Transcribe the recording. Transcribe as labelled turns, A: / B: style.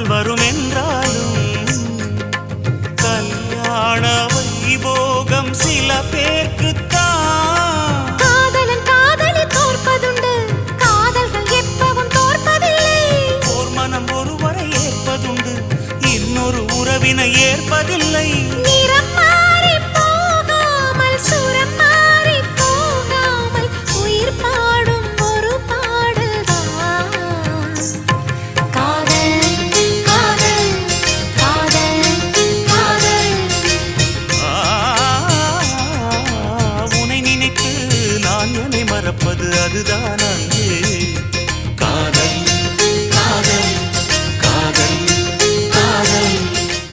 A: வரும் என்றாலும் கல்யாண வைபோகம் சில பேர்க்குத்தான்.
B: காதலன் காதலி தோற்பதுண்டு, காதல்கள் எப்பவும் தோற்பதில்லை.
A: ஓர் மனம் ஒருவரை ஏற்பதுண்டு, இன்னொரு உறவினை ஏற்பதில்லை.
B: நிறமா